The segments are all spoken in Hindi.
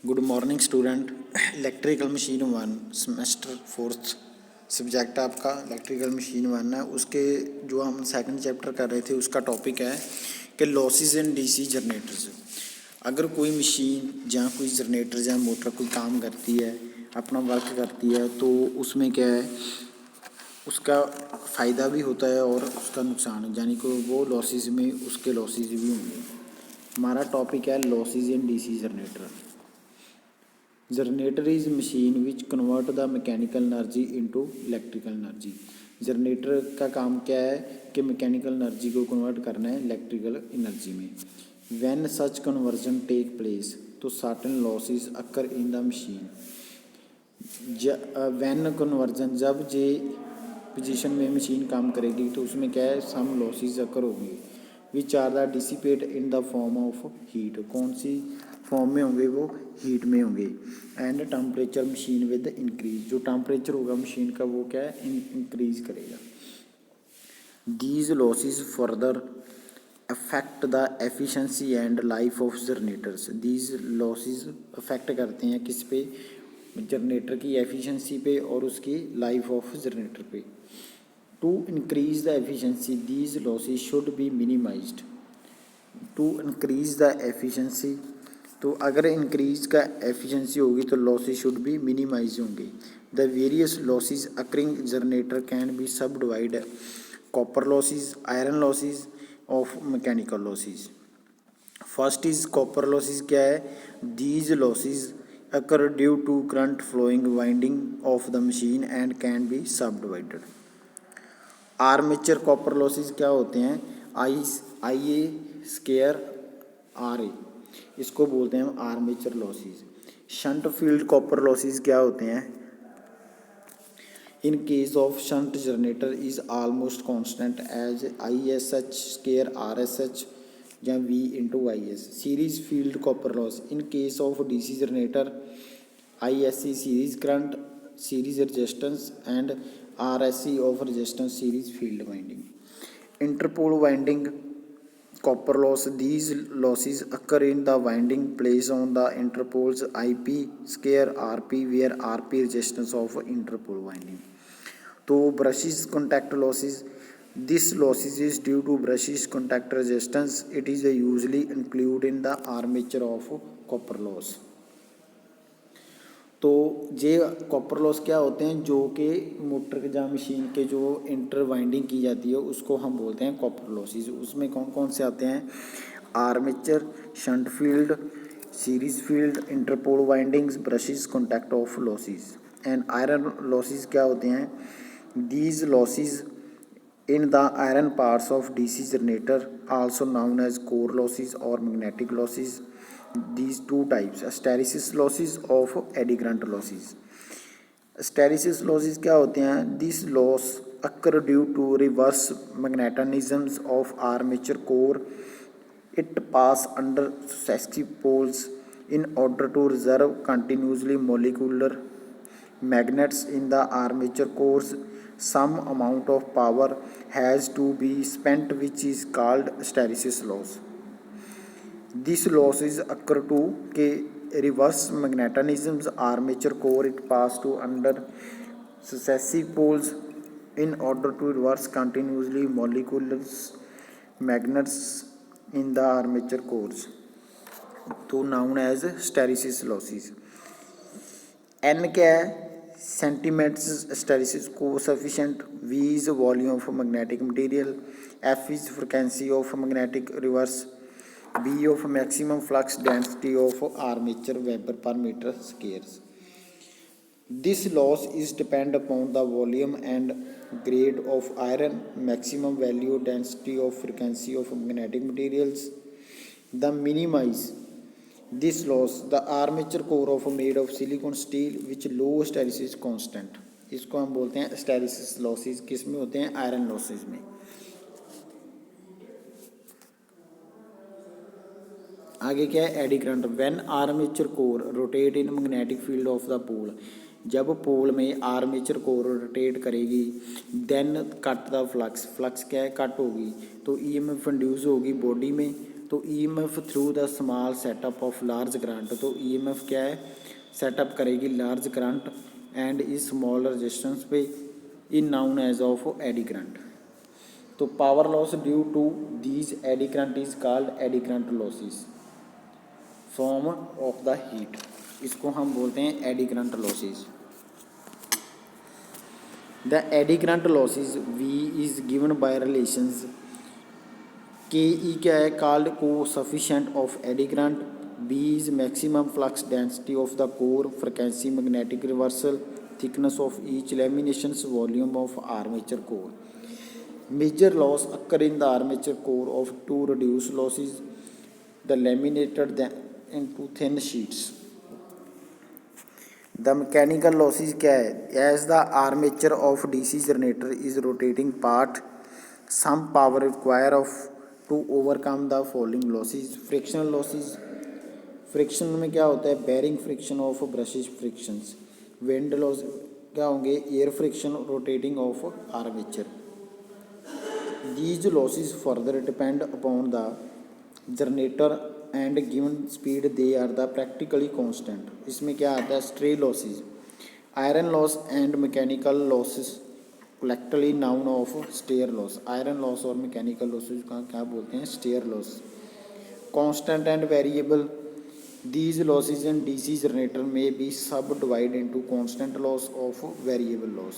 Good morning student. Electrical machine 1 semester 4th subject आपका इलेक्ट्रिकल मशीन 1 है। उसके जो हम सेकंड चैप्टर कर रहे थे उसका टॉपिक है कि लॉसेस इन डीसी जनरेटर्स। अगर कोई मशीन या कोई जनरेटर या मोटर कोई काम करती है, अपना वर्क करती है, तो उसमें क्या है, उसका फ़ायदा भी होता है और उसका नुकसान, यानी कि वो लॉसेस में उसके लॉसेस भी होंगे। हमारा टॉपिक है losses in DC generator. Generator is machine which convert the mechanical energy into electrical energy. Generator का काम क्या है कि मैकेनिकल एनर्जी को कन्वर्ट करना है इलेक्ट्रिकल एनर्जी में। When such conversion take place तो certain losses occur in the machine. When conversion, जब जे पोजीशन में मशीन काम करेगी तो उसमें क्या है, सम लॉसेस अकर होंगे which are the dissipate in the form of heat. कौन सी फॉर्म में होंगे, वो हीट में होंगे। And temperature machine with increase, जो टेम्परेचर होगा मशीन का वो क्या है, इंक्रीज करेगा। These losses further affect the efficiency and life of generators. These losses affect करते हैं किस पे, जनरेटर की एफिशिएंसी पे और उसकी लाइफ ऑफ जनरेटर पे। To increase the efficiency these losses should be minimized. To increase the efficiency, तो अगर इंक्रीज का एफिशिएंसी होगी तो लॉसेस शुड बी मिनिमाइज होंगे। The various losses occurring generator can be sub divide, copper losses, iron losses of mechanical losses. First is copper losses. क्या है, these losses occur due to current flowing winding of the machine and can be सब डिवाइडेड। आर्मेचर कॉपर लॉसेस क्या होते हैं, आई ए स्केयर आर ए, इसको बोलते हैं हम armature losses. Shunt field copper losses क्या होते हैं, in case of shunt generator is almost constant as I S H square R S H या V into I S. Series field copper loss, in case of DC generator I S C series current series resistance and R S C of resistance series field winding. Interpole winding copper loss, these losses occur in the winding placed on the interpoles IP square RP where RP resistance of interpole winding. तो brushes contact losses, this losses is due to brushes contact resistance, it is usually included in the armature of copper loss। तो ये कॉपर लॉस क्या होते हैं, जो कि मोटर या मशीन के जो इंटर वाइंडिंग की जाती है उसको हम बोलते हैं कॉपर लॉसेस। उसमें कौन कौन से आते हैं, armature, shunt field, series field, interpole windings, brushes, contact of losses. And iron losses क्या होते हैं, these losses in the iron parts of DC generator also known as core losses और magnetic losses. These two types, hysteresis losses of eddy current losses। hysteresis losses क्या होते हैं, this loss occur due to reverse magnetisms of armature core, it pass under successive poles in order to reserve continuously molecular magnets in the armature cores. Some amount of power has to be spent which is called hysteresis loss। This losses occur to के reverse magnetisms armature core, it pass to under successive poles in order to reverse continuously molecular magnets in the armature cores, तो known as hysteresis losses। N क्या है, centimeters hysteresis coefficient, V is volume of magnetic material, F is frequency of magnetic reverse, B of maximum flux density of armature Weber per meter squares। This loss is depend upon the volume and grade of iron, maximum value density of frequency of magnetic materials। The minimize this loss, the armature core of made of silicon steel which low hysteresis constant, इसको हम बोलते हैं hysteresis losses। किस में होते हैं, आयरन लॉसेस में। आगे क्या है, eddy current. When armature core rotate in magnetic field of the pole, जब पोल में आर्मेचर कोर रोटेट करेगी, then cut the flux, flux क्या है, कट होगी, तो ईएमएफ इंड्यूस होगी बॉडी में तो EMF through the small setup of large current, तो ईएमएफ क्या है, सेटअप करेगी large current and is small resistance पे, in known as of eddy current. तो power loss due to these eddy current is called eddy current losses form of the heat, इसको हम बोलते हैं eddy current losses. The eddy current losses we is given by relations K E क्या है, कॉल्ड को sufficient of eddy current, B is maximum flux density of the core, frequency magnetic reversal, thickness of each lamination, volume of armature core. Major loss occur in the armature core of to reduce losses the laminated them into thin sheets। the mechanical losses क्या है, as the armature of DC generator is rotating part some power required of to overcome the following losses। frictional losses, friction में क्या होता है, bearing friction of brushes frictions. Wind loss क्या होंगे, air friction rotating of armature. These losses further depend upon the generator and given speed they are the practically constant। इसमें क्या आता है, stray losses, iron loss and mechanical losses collectively noun of stair loss। iron loss और mechanical losses का क्या बोलते हैं, stair loss। constant and variable, these losses in DC generator may be subdivided into constant loss of variable loss।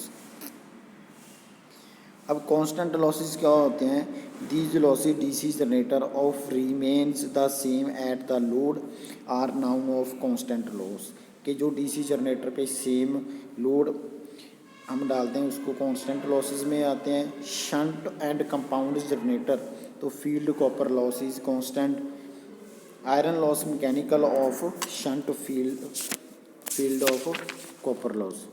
अब कांस्टेंट लॉसेस क्या होते हैं, these losses DC generator of remains the same at the load are known of constant loss, कि जो डीसी जनरेटर पे सेम लोड हम डालते हैं उसको कांस्टेंट लॉसेस में आते हैं। शंट एंड कंपाउंड जनरेटर, तो field copper loss is constant. Iron loss mechanical of shunt field of copper loss.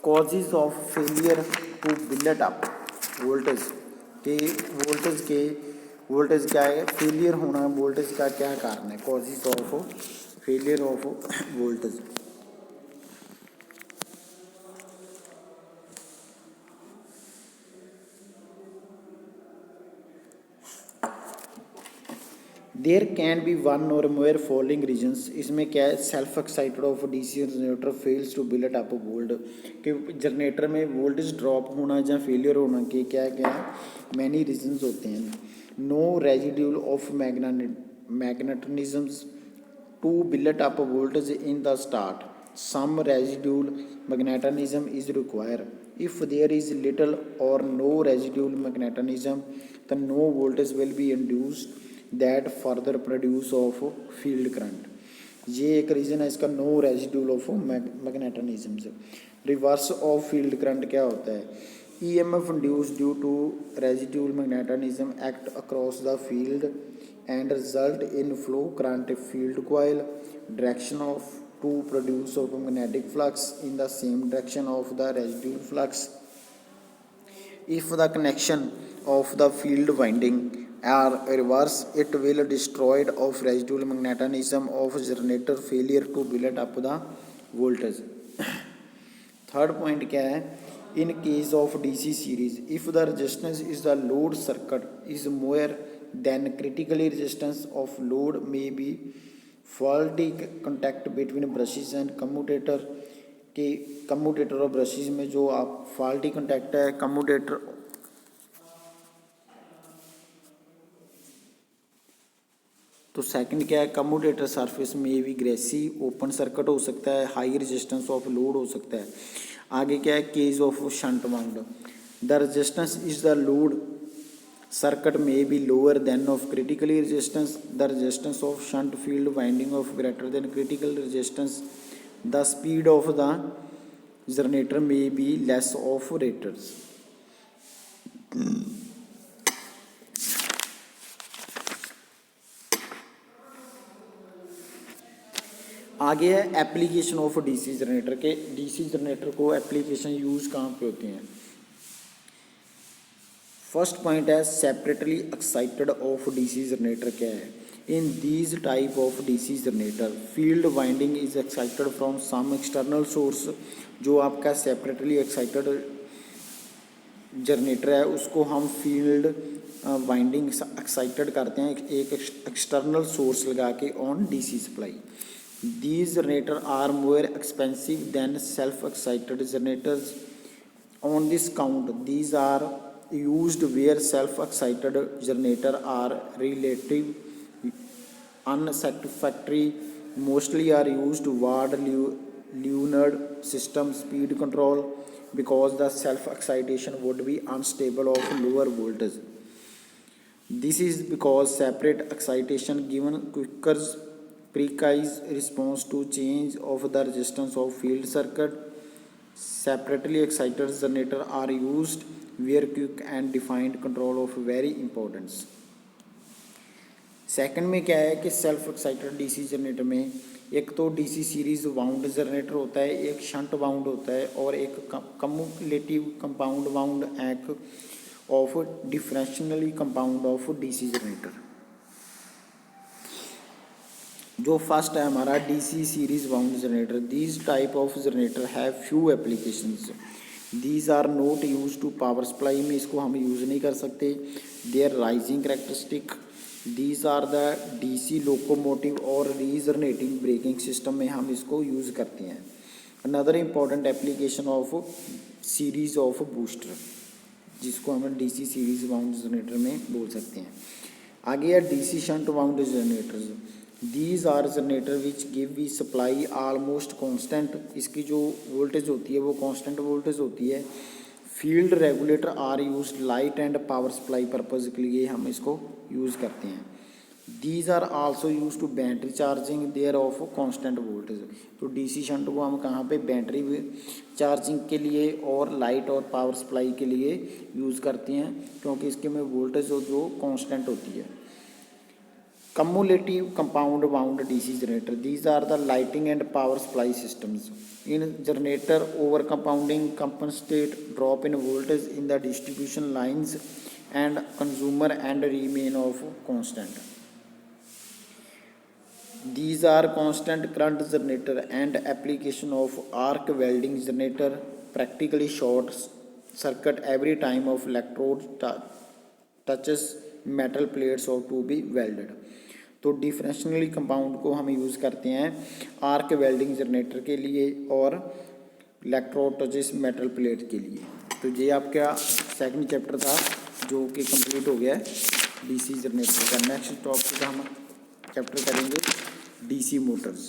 Causes of failure to build up voltage, के वोल्टेज क्या है, फेलियर होना वोल्टेज का क्या कारण है, causes of failure of voltage. There can be one और मोर फॉलोइंग रीजन्स, इसमें क्या है, self excited of DC generator fails to build up volt, कि जनरेटर में वोल्टेज ड्रॉप होना या फेलियर होना के क्या क्या है, मैनी रीजन्स होते हैं। No residual of magnetisms to build up voltage in the start, some residual magnetism is require, if there is little और no residual magnetism then no voltage will be induced that further produce of field current। ये एक रीज़न है इसका, नो रेजिड्यूल ऑफ मैग्नेटिज्म से। रिवर्स ऑफ फील्ड करंट क्या होता है, EMF induce due to residual magnetism act across the field and result in flow current field coil, direction of to produce of magnetic flux in the same direction of the residual flux. If the connection of the field winding are reverse, it will destroyed of residual magnetism of generator failure to build up the voltage। Third point क्या है, in case of DC series, if the resistance is the load circuit is more than critically resistance of load may be faulty contact between brushes and commutator, कि कम्यूटेटर और ब्रशेज में जो आप फॉल्टी कंटैक्ट है कम्यूटेटर, तो सेकंड क्या है, कम्यूटेटर सरफेस में भी ग्रेसी ओपन सर्किट हो सकता है, हाई रेजिस्टेंस ऑफ लोड हो सकता है। आगे क्या है, case of shunt wound, the resistance is the load circuit में be lower than of critically resistance, the resistance of shunt field winding of greater than critical resistance, the speed of the generator may be less of raters। आगे है एप्लीकेशन ऑफ डीसी जनरेटर के, डीसी जनरेटर को एप्लीकेशन यूज कहाँ पे होते हैं। फर्स्ट पॉइंट है separately excited of DC generator क्या है, in these type of DC generator field winding is excited from some external source, जो आपका separately excited जनरेटर है उसको हम फील्ड वाइंडिंग एक्साइटेड करते हैं एक एक्सटर्नल सोर्स लगा के on DC supply. These generator are more expensive than self excited generators on this count. These are used where self-excited generator are relative unsatisfactory. Mostly are used toward Leonard system speed control because the self-excitation would be unstable of lower voltage. This is because separate excitation given quicker precise response to change of the resistance of field circuit. Separately excited generator are used where quick and defined control of very importance. Second में क्या है कि सेल्फ एक्साइटेड डीसी जनरेटर में एक तो डीसी सीरीज वाउंड जनरेटर होता है, एक शंट वाउंड होता है और एक कम्युलेटिव कंपाउंड वाउंड एक of differentially compound of DC generator. जो फर्स्ट है हमारा DC series wound generator. These type of generator have few applications. These are not use to power supply में इसको हम यूज़ नहीं कर सकते। There rising characteristic these are the DC locomotive और रीजनरेटिंग ब्रेकिंग सिस्टम में हम इसको यूज़ करते हैं। Another important application of series of booster जिसको हम डीसी सीरीज वाउंड जनरेटर में बोल सकते हैं। आगे है DC shunt wound generators. These are generator which give we supply almost constant. इसकी जो वोल्टेज होती है वो कॉन्स्टेंट वोल्टेज होती है। Field regulator are use light and power supply purpose के लिए हम इसको यूज़ करते हैं। These are also use to battery charging there of constant voltage. तो डीसी शंट को हम कहाँ पे बैटरी चार्जिंग के लिए और लाइट और पावर सप्लाई के लिए यूज़ करते हैं क्योंकि इसके में वोल्टेज जो कॉन्स्टेंट होती है। Cumulative compound wound DC generator. These are the lighting and power supply systems. In generator, overcompounding compensate drop in voltage in the distribution lines and consumer and remain of constant. These are constant current generator and application of arc welding generator. Practically short circuit every time of electrode touches metal plates or to be welded. तो डिफरेंशियली कंपाउंड को हम यूज़ करते हैं आर्क वेल्डिंग जनरेटर के लिए और इलेक्ट्रोड टचेस मेटल प्लेट के लिए। तो ये आपका सेकंड चैप्टर था जो कि कंप्लीट हो गया है डीसी जनरेटर का। नेक्स्ट टॉपिक हम चैप्टर करेंगे डीसी मोटर्स।